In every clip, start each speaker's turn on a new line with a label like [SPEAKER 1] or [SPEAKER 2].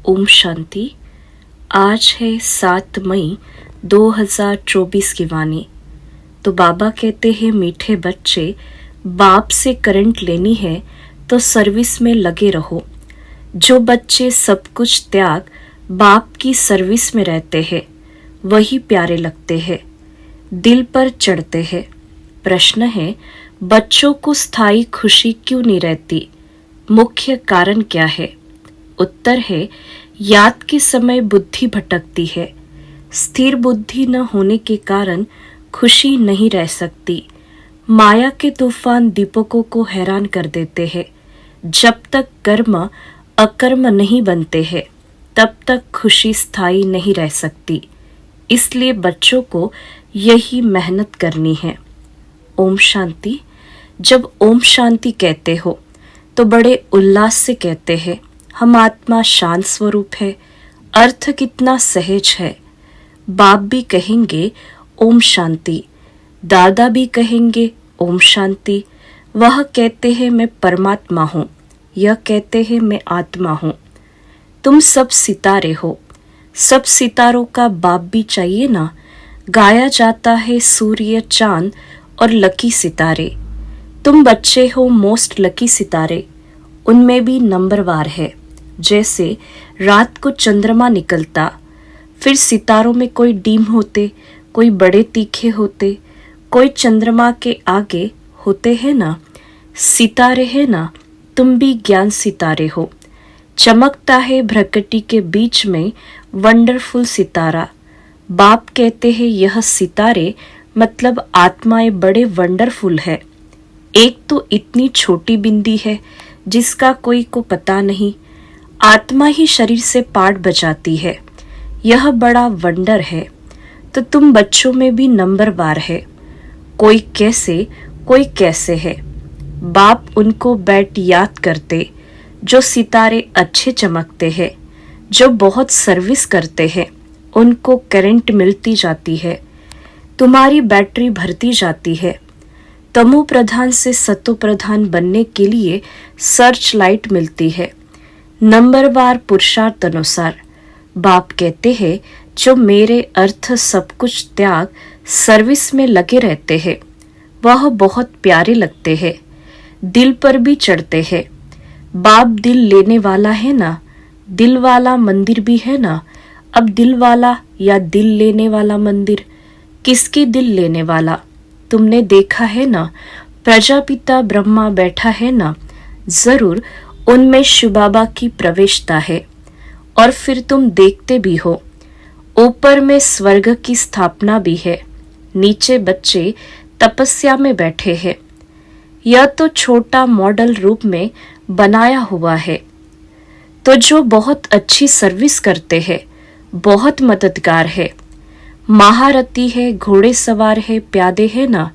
[SPEAKER 1] ओम शांति। आज है 7 मई 2024 की वाणी। तो बाबा कहते हैं, मीठे बच्चे, बाप से करंट लेनी है तो सर्विस में लगे रहो। जो बच्चे सब कुछ त्याग बाप की सर्विस में रहते हैं वही प्यारे लगते हैं, दिल पर चढ़ते हैं। प्रश्न है, बच्चों को स्थायी खुशी क्यों नहीं रहती? मुख्य कारण क्या है? उत्तर है, याद के समय बुद्धि भटकती है। स्थिर बुद्धि न होने के कारण खुशी नहीं रह सकती। माया के तूफान दीपकों को हैरान कर देते हैं। जब तक कर्म अकर्म नहीं बनते हैं तब तक खुशी स्थायी नहीं रह सकती। इसलिए बच्चों को यही मेहनत करनी है। ओम शांति। जब ओम शांति कहते हो तो बड़े उल्लास से कहते हैं, हम आत्मा शांत स्वरूप है। अर्थ कितना सहज है। बाप भी कहेंगे ओम शांति, दादा भी कहेंगे ओम शांति। वह कहते हैं मैं परमात्मा हूँ, यह कहते हैं मैं आत्मा हूँ। तुम सब सितारे हो, सब सितारों का बाप भी चाहिए ना। गाया जाता है सूर्य, चांद और लकी सितारे। तुम बच्चे हो मोस्ट लकी सितारे, उनमें भी नंबरवार है। जैसे रात को चंद्रमा निकलता, फिर सितारों में कोई डीम होते, कोई बड़े तीखे होते, कोई चंद्रमा के आगे होते हैं ना। सितारे है ना, तुम भी ज्ञान सितारे हो। चमकता है भ्रकटी के बीच में वंडरफुल सितारा। बाप कहते हैं यह सितारे मतलब आत्माएं बड़े वंडरफुल है। एक तो इतनी छोटी बिंदी है जिसका कोई को पता नहीं। आत्मा ही शरीर से पाठ बजाती है, यह बड़ा वंडर है। तो तुम बच्चों में भी नंबरवार है। कोई कैसे है। बाप उनको बैठ याद करते जो सितारे अच्छे चमकते हैं, जो बहुत सर्विस करते हैं, उनको करंट मिलती जाती है। तुम्हारी बैटरी भरती जाती है। तमो प्रधान से सतो प्रधान बनने के लिए सर्च लाइट मिलती है। नंबरवार पुरुषार्थ अनुसार बाप कहते हैं, जो मेरे अर्थ सब कुछ त्याग सर्विस में लगे रहते हैं वह बहुत प्यारे लगते हैं, दिल पर भी चढ़ते हैं। बाप दिल लेने वाला है ना, दिल वाला मंदिर भी है ना। अब दिल वाला या दिल लेने वाला मंदिर, किसके दिल लेने वाला? तुमने देखा है ना, प्रजापिता ब्रह्मा बैठा है ना, जरूर उनमें शिव बाबा की प्रवेशता है। और फिर तुम देखते भी हो, ऊपर में स्वर्ग की स्थापना भी है, नीचे बच्चे तपस्या में बैठे हैं। यह तो छोटा मॉडल रूप में बनाया हुआ है। तो जो बहुत अच्छी सर्विस करते हैं, बहुत मददगार है, महारथी है, घोड़े सवार है, प्यादे है ना।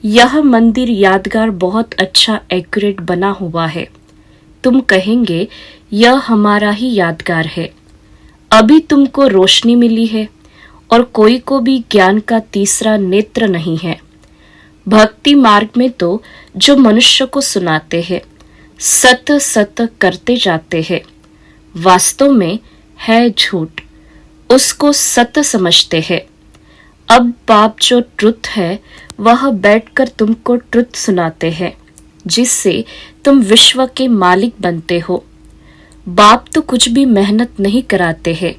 [SPEAKER 1] यह मंदिर यादगार बहुत अच्छा एक्यूरेट बना हुआ है। तुम कहेंगे यह हमारा ही यादगार है। अभी तुमको रोशनी मिली है और कोई को भी ज्ञान का तीसरा नेत्र नहीं है। भक्ति मार्ग में तो जो मनुष्य को सुनाते हैं, सत सत करते जाते हैं, वास्तव में है झूठ, उसको सत समझते हैं। अब बाप जो ट्रुथ है वह बैठकर तुमको ट्रुथ सुनाते हैं, जिससे तुम विश्व के मालिक बनते हो। बाप तो कुछ भी मेहनत नहीं कराते हैं।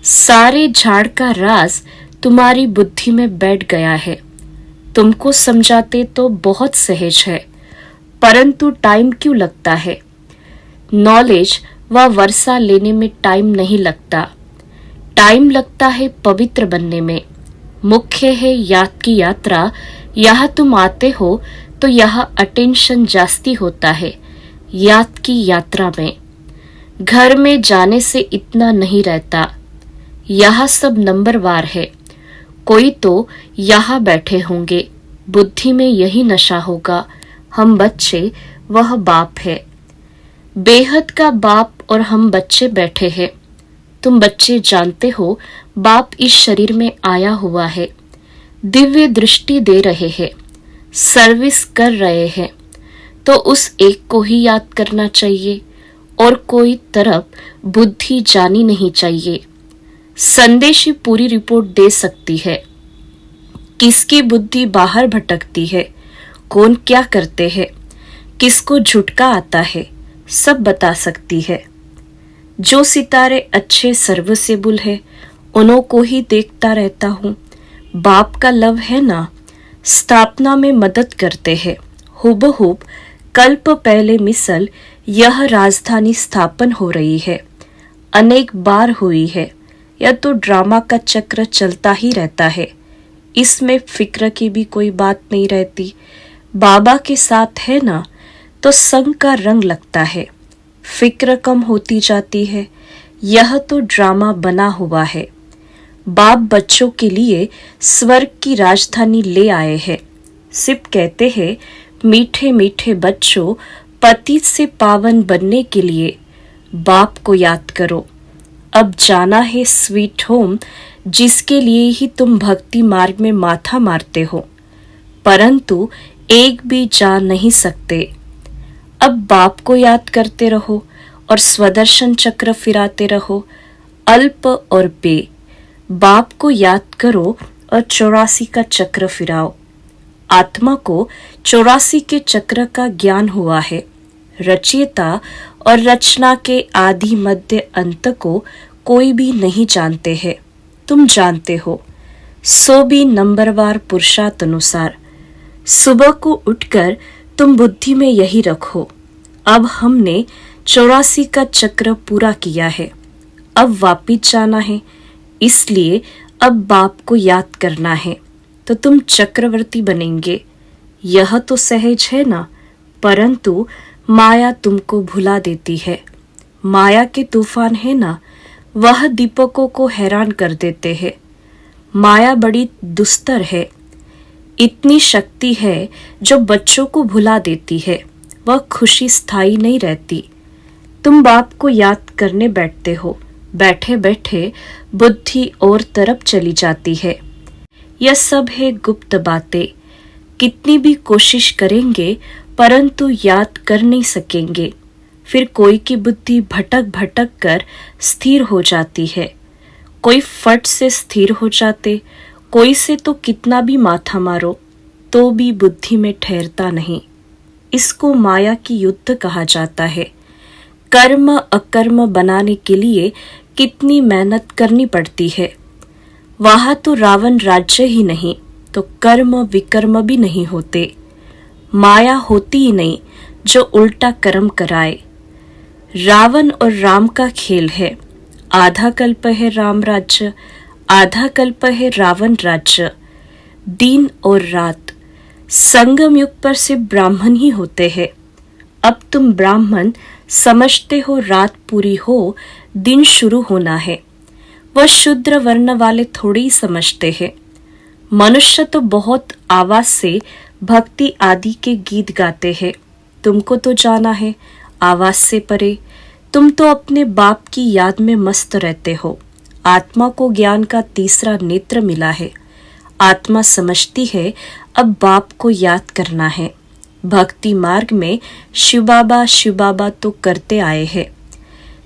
[SPEAKER 1] सारे झाड़ का राज तुम्हारी बुद्धि में बैठ गया है। तुमको समझाते तो बहुत सहज है, परंतु टाइम क्यों लगता है? नॉलेज व वर्षा लेने में टाइम नहीं लगता, टाइम लगता है पवित्र बनने में। मुख्य है याद की यात्रा। यहाँ तुम आते हो तो यहाँ अटेंशन जास्ती होता है याद की यात्रा में। घर में जाने से इतना नहीं रहता। यहाँ सब नंबरवार है। कोई तो यहाँ बैठे होंगे, बुद्धि में यही नशा होगा, हम बच्चे, वह बाप है। बेहद का बाप और हम बच्चे बैठे हैं। तुम बच्चे जानते हो बाप इस शरीर में आया हुआ है, दिव्य दृष्टि दे रहे हैं, सर्विस कर रहे हैं। तो उस एक को ही याद करना चाहिए, और कोई तरफ बुद्धि जानी नहीं चाहिए। संदेश ही पूरी रिपोर्ट दे सकती है। किसकी बुद्धि बाहर भटकती है, कौन क्या करते हैं, किसको झुटका आता है, सब बता सकती है। जो सितारे अच्छे सर्विसेबल है उन्हों को ही देखता रहता हूँ। बाप का लव है ना, स्थापना में मदद करते हैं। हुबहूब कल्प पहले मिसल यह राजधानी स्थापन हो रही है, अनेक बार हुई है। यह तो ड्रामा का चक्र चलता ही रहता है, इसमें फिक्र की भी कोई बात नहीं रहती। बाबा के साथ है ना तो संग का रंग लगता है, फिक्र कम होती जाती है। यह तो ड्रामा बना हुआ है। बाप बच्चों के लिए स्वर्ग की राजधानी ले आए हैं। सिर्फ कहते हैं, मीठे मीठे बच्चों, पति से पावन बनने के लिए बाप को याद करो। अब जाना है स्वीट होम, जिसके लिए ही तुम भक्ति मार्ग में माथा मारते हो, परंतु एक भी जा नहीं सकते। अब बाप को याद करते रहो और स्वदर्शन चक्र फिराते रहो। अल्प और पे बाप को याद करो और 84 का चक्र फिराओ। आत्मा को 84 के चक्र का ज्ञान हुआ है। रचयिता और रचना के आदि मध्य अंत को कोई भी नहीं जानते हैं, तुम जानते हो, सो भी नंबरवार पुरुषार्थ अनुसार। सुबह को उठकर तुम बुद्धि में यही रखो, अब हमने 84 का चक्र पूरा किया है, अब वापिस जाना है, इसलिए अब बाप को याद करना है तो तुम चक्रवर्ती बनेंगे। यह तो सहज है ना, परंतु माया तुमको भुला देती है। माया के तूफान है ना, वह दीपकों को हैरान कर देते हैं। माया बड़ी दुस्तर है, इतनी शक्ति है जो बच्चों को भुला देती है। वह खुशी स्थायी नहीं रहती। तुम बाप को याद करने बैठते हो, बैठे बैठे बुद्धि और तरफ चली जाती है। यह सब है गुप्त बातें, कितनी भी कोशिश करेंगे परंतु याद कर नहीं सकेंगे। फिर कोई की बुद्धि भटक भटक कर स्थिर हो जाती है, कोई फट से स्थिर हो जाते, कोई से तो कितना भी माथा मारो तो भी बुद्धि में ठहरता नहीं। इसको माया की युद्ध कहा जाता है। कर्म अकर्म बनाने के लिए कितनी मेहनत करनी पड़ती है। वहां तो रावण राज्य ही नहीं तो कर्म विकर्म भी नहीं होते। माया होती ही नहीं जो उल्टा कर्म कराए। रावण और राम का खेल है। आधा कल्प है राम राज्य, आधा कल्प है रावण राज्य। दिन और रात संगम युग पर से ब्राह्मण ही होते हैं। अब तुम ब्राह्मण समझते हो, रात पूरी हो दिन शुरू होना है। वह शूद्र वर्ण वाले थोड़ी ही समझते हैं। मनुष्य तो बहुत आवाज से भक्ति आदि के गीत गाते हैं। तुमको तो जाना है आवाज से परे, तुम तो अपने बाप की याद में मस्त रहते हो। आत्मा को ज्ञान का तीसरा नेत्र मिला है। आत्मा समझती है अब बाप को याद करना है। भक्ति मार्ग में शिव बाबा तो करते आए हैं।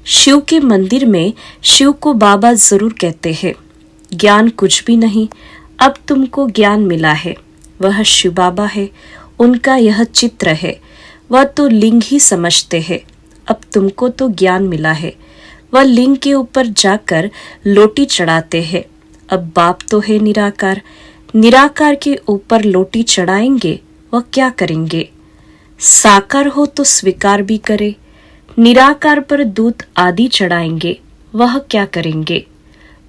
[SPEAKER 1] शिव के मंदिर में शिव को बाबा जरूर कहते हैं। ज्ञान कुछ भी नहीं, अब तुमको ज्ञान मिला है, वह शिव बाबा है, उनका यह चित्र है। वह तो लिंग ही समझते हैं। अब तुमको तो ज्ञान मिला है, वह लिंग के ऊपर जाकर लोटी चढ़ाते हैं। अब बाप तो है निराकार, निराकार के ऊपर लोटी चढ़ाएंगे, वह क्या करेंगे? साकार हो तो स्वीकार भी करे। निराकार पर दूध आदि चढ़ाएंगे, वह क्या करेंगे?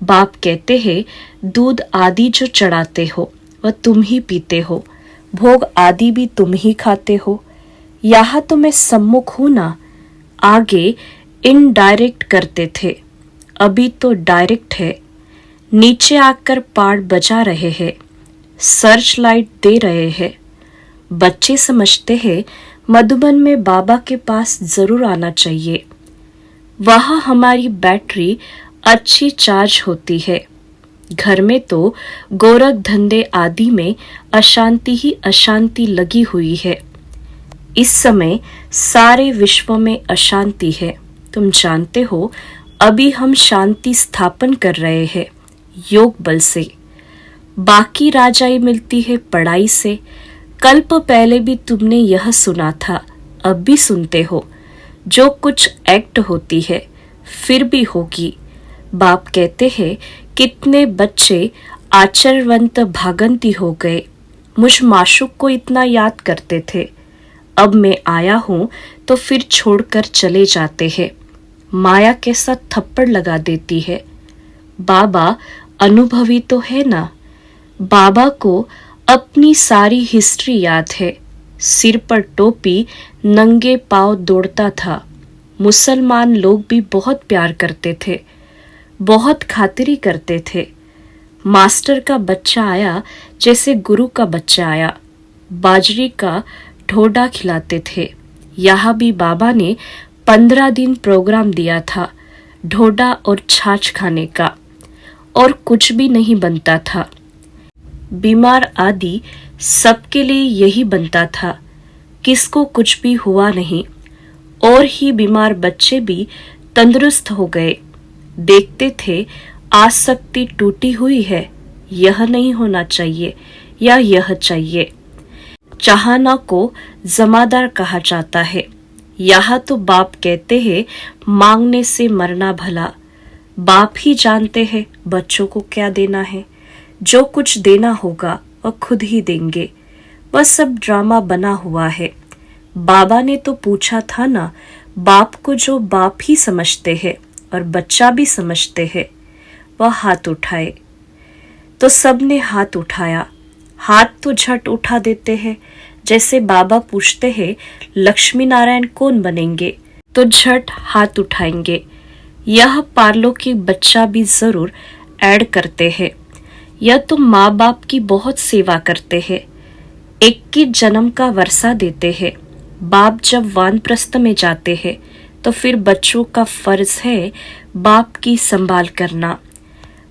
[SPEAKER 1] बाप कहते हैं दूध आदि जो चढ़ाते हो वह तुम ही पीते हो, भोग आदि भी तुम ही खाते हो। यहाँ तो मैं सम्मुख हूं ना। आगे इनडायरेक्ट करते थे, अभी तो डायरेक्ट है। नीचे आकर पार्ट बजा रहे हैं, सर्च लाइट दे रहे हैं। बच्चे समझते हैं मधुबन में बाबा के पास जरूर आना चाहिए, वहां हमारी बैटरी अच्छी चार्ज होती है। घर में तो गोरख धंधे आदि में अशांति ही अशांति लगी हुई है। इस समय सारे विश्व में अशांति है। तुम जानते हो अभी हम शांति स्थापन कर रहे हैं योग बल से। बाकी राजाई मिलती है पढ़ाई से। कल्प पहले भी तुमने यह सुना था, अब भी सुनते हो। जो कुछ एक्ट होती है फिर भी होगी। बाप कहते हैं कितने बच्चे आचरवंत भागंती हो गए। मुझ माशूक को इतना याद करते थे, अब मैं आया हूं तो फिर छोड़कर चले जाते हैं। माया के साथ थप्पड़ लगा देती है। बाबा अनुभवी तो है ना। बाबा को अपनी सारी हिस्ट्री याद है। सिर पर टोपी, नंगे पांव दौड़ता था। मुसलमान लोग भी बहुत प्यार करते थे, बहुत खातिरी करते थे। मास्टर का बच्चा आया जैसे गुरु का बच्चा आया। बाजरी का ढोडा खिलाते थे। यहाँ भी बाबा ने 15 दिन प्रोग्राम दिया था ढोडा और छाछ खाने का, और कुछ भी नहीं बनता था। बीमार आदि सबके लिए यही बनता था, किसको कुछ भी हुआ नहीं। और ही बीमार बच्चे भी तंदुरुस्त हो गए। देखते थे आसक्ति टूटी हुई है, यह नहीं होना चाहिए या यह चाहिए। चाहना को जमादार कहा जाता है। यहाँ तो बाप कहते हैं मांगने से मरना भला। बाप ही जानते हैं बच्चों को क्या देना है। जो कुछ देना होगा वह खुद ही देंगे। वह सब ड्रामा बना हुआ है। बाबा ने तो पूछा था ना, बाप को जो बाप ही समझते हैं और बच्चा भी समझते हैं, वह हाथ उठाए। तो सबने हाथ उठाया। हाथ तो झट उठा देते हैं। जैसे बाबा पूछते हैं लक्ष्मी नारायण कौन बनेंगे, तो झट हाथ उठाएंगे। यह पारलौकिक बच्चा भी जरूर ऐड करते हैं। यह तो माँ बाप की बहुत सेवा करते हैं। 21 जन्म का वर्षा देते हैं। बाप जब वानप्रस्थ में जाते हैं तो फिर बच्चों का फर्ज है बाप की संभाल करना।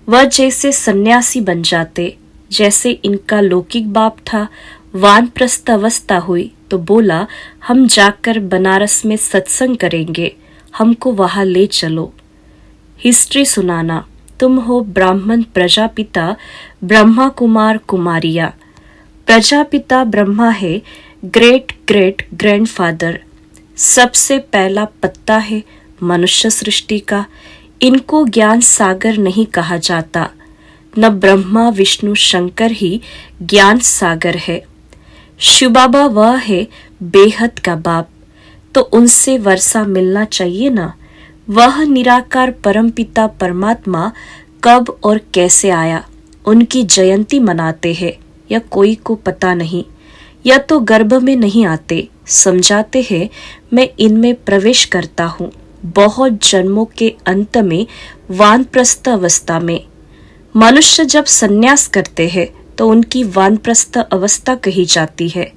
[SPEAKER 1] वह जैसे सन्यासी बन जाते। जैसे इनका लौकिक बाप था, वानप्रस्थ अवस्था हुई तो बोला हम जाकर बनारस में सत्संग करेंगे, हमको वहां ले चलो। हिस्ट्री सुनाना। तुम हो ब्राह्मण प्रजापिता ब्रह्मा कुमार कुमारिया। प्रजापिता ब्रह्मा है, ग्रेट ग्रेट ग्रैंडफादर। सबसे पहला पत्ता है मनुष्य सृष्टि का। इनको ज्ञान सागर नहीं कहा जाता। न ब्रह्मा विष्णु शंकर ही ज्ञान सागर है। शिव बाबा वह है बेहद का बाप, तो उनसे वर्षा मिलना चाहिए ना। वह निराकार परमपिता परमात्मा कब और कैसे आया, उनकी जयंती मनाते हैं या कोई को पता नहीं, या तो गर्भ में नहीं आते। समझाते हैं मैं इनमें प्रवेश करता हूँ बहुत जन्मों के अंत में, वानप्रस्थ अवस्था में। मनुष्य जब संन्यास करते हैं तो उनकी वानप्रस्थ अवस्था कही जाती है।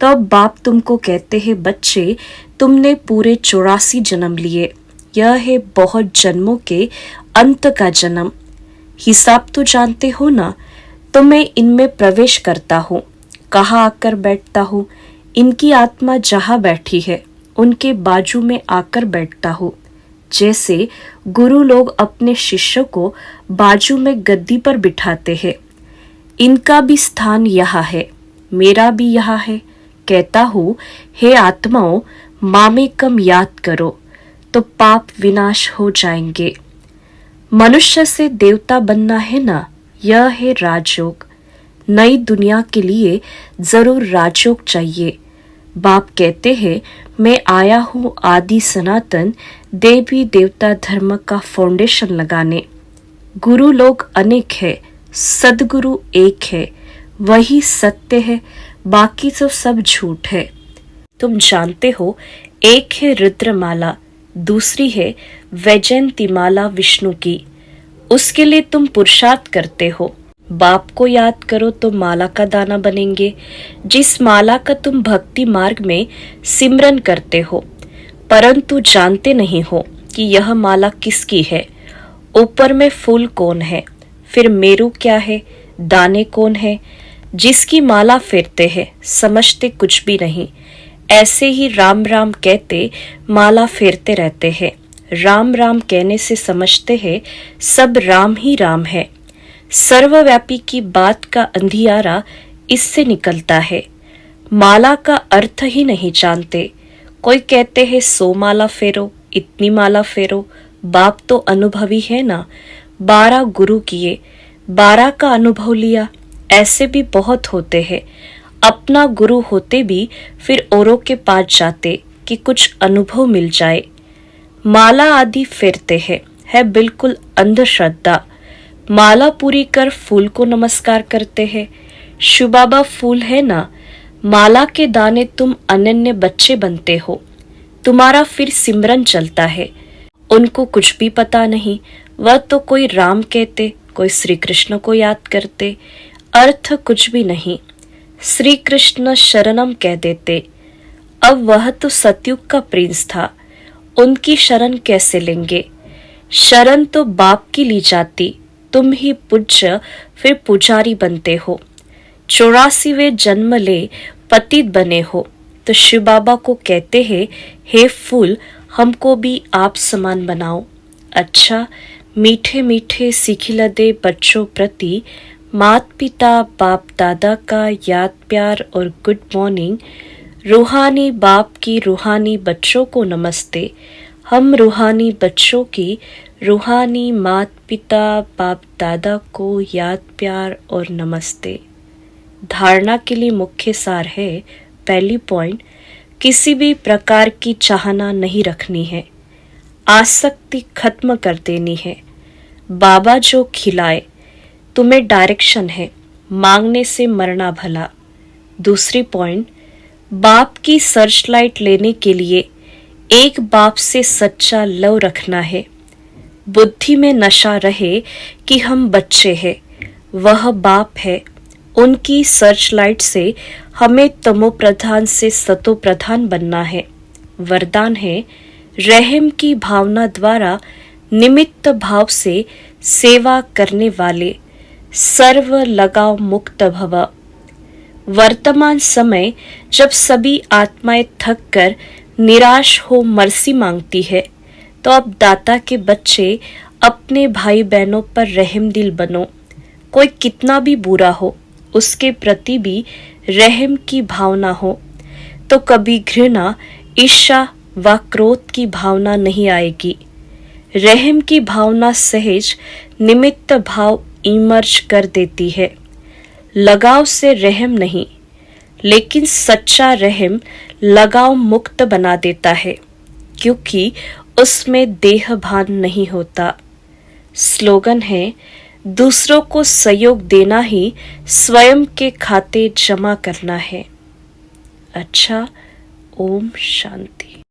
[SPEAKER 1] तो अब बाप तुमको कहते हैं बच्चे, तुमने पूरे 84 जन्म लिए। यह है बहुत जन्मों के अंत का जन्म। हिसाब तो जानते हो ना। तो मैं इनमें प्रवेश करता हूँ, कहाँ आकर बैठता हूँ। इनकी आत्मा जहाँ बैठी है उनके बाजू में आकर बैठता हूँ। जैसे गुरु लोग अपने शिष्य को बाजू में गद्दी पर बिठाते हैं, इनका भी स्थान यहाँ है, मेरा भी यहाँ है। कहता हूँ हे आत्माओं, माँ में कम याद करो तो पाप विनाश हो जाएंगे। मनुष्य से देवता बनना है ना, यह है राजयोग। नई दुनिया के लिए जरूर राजयोग चाहिए। बाप कहते हैं मैं आया हूँ आदि सनातन देवी देवता धर्म का फाउंडेशन लगाने। गुरु लोग अनेक है, सदगुरु एक है, वही सत्य है, बाकी तो सब झूठ है। तुम जानते हो एक है रुद्रमाला, दूसरी है वैजयंतीमाला विष्णु की। उसके लिए तुम पुरुषार्थ करते हो। बाप को याद करो तो माला का दाना बनेंगे, जिस माला का तुम भक्ति मार्ग में सिमरन करते हो, परंतु जानते नहीं हो कि यह माला किसकी है। ऊपर में फूल कौन है, फिर मेरू क्या है, दाने कौन है। जिसकी माला फेरते हैं समझते कुछ भी नहीं। ऐसे ही राम राम कहते माला फेरते रहते हैं, राम राम कहने से समझते हैं सब राम ही राम है। सर्वव्यापी की बात का अंधियारा इससे निकलता है। माला का अर्थ ही नहीं जानते। कोई कहते हैं 100 माला फेरो, इतनी माला फेरो। बाप तो अनुभवी है ना, 12 गुरु किए, 12 का अनुभव लिया। ऐसे भी बहुत होते हैं, अपना गुरु होते भी फिर औरों के पास जाते कि कुछ अनुभव मिल जाए। माला आदि फेरते हैं, है बिल्कुल अंधश्रद्धा। माला पूरी कर फूल को नमस्कार करते हैं। शिव बाबा फूल है ना, माला के दाने तुम अनन्य बच्चे बनते हो। तुम्हारा फिर सिमरन चलता है। उनको कुछ भी पता नहीं, वह तो कोई राम कहते, कोई श्री कृष्ण को याद करते, अर्थ कुछ भी नहीं। श्री कृष्ण शरणम कह देते। अब वह तो सतयुग का प्रिंस था, उनकी शरण कैसे लेंगे? शरण तो बाप की ली जाती। तुम ही पूज्य फिर पुजारी बनते हो। 84वें जन्म ले पतित बने हो तो शिव बाबा को कहते हैं, हे फूल, हमको भी आप समान बनाओ। अच्छा, मीठे मीठे सिखिलदे बच्चों प्रति मात पिता बाप दादा का याद प्यार और गुड मॉर्निंग। रूहानी बाप की रूहानी बच्चों को नमस्ते। हम रूहानी बच्चों की रूहानी मात पिता बाप दादा को याद प्यार और नमस्ते। धारणा के लिए मुख्य सार है, पहली पॉइंट, किसी भी प्रकार की चाहना नहीं रखनी है, आसक्ति खत्म कर देनी है। बाबा जो खिलाए, तुम्हें डायरेक्शन है, मांगने से मरना भला। दूसरी पॉइंट, बाप की सर्चलाइट लेने के लिए एक बाप से सच्चा लव रखना है। बुद्धि में नशा रहे कि हम बच्चे हैं, वह बाप है। उनकी सर्चलाइट से हमें तमो प्रधान से सतो प्रधान बनना है। वरदान है, रहम की भावना द्वारा निमित्त भाव से सेवा करने वाले सर्व लगाव मुक्त भव। वर्तमान समय जब सभी आत्माएं थक कर निराश हो मर्सी मांगती है, तो अब दाता के बच्चे अपने भाई बहनों पर रहम दिल बनो। कोई कितना भी बुरा हो, उसके प्रति भी रहम की भावना हो, तो कभी घृणा, ईर्ष्या व क्रोध की भावना नहीं आएगी। रहम की भावना सहज निमित्त भाव इमर्ज कर देती है। लगाव से रहम नहीं, लेकिन सच्चा रहम लगाव मुक्त बना देता है, क्योंकि उसमें देह भान नहीं होता। स्लोगन है, दूसरों को सहयोग देना ही स्वयं के खाते जमा करना है। अच्छा, ओम शांति।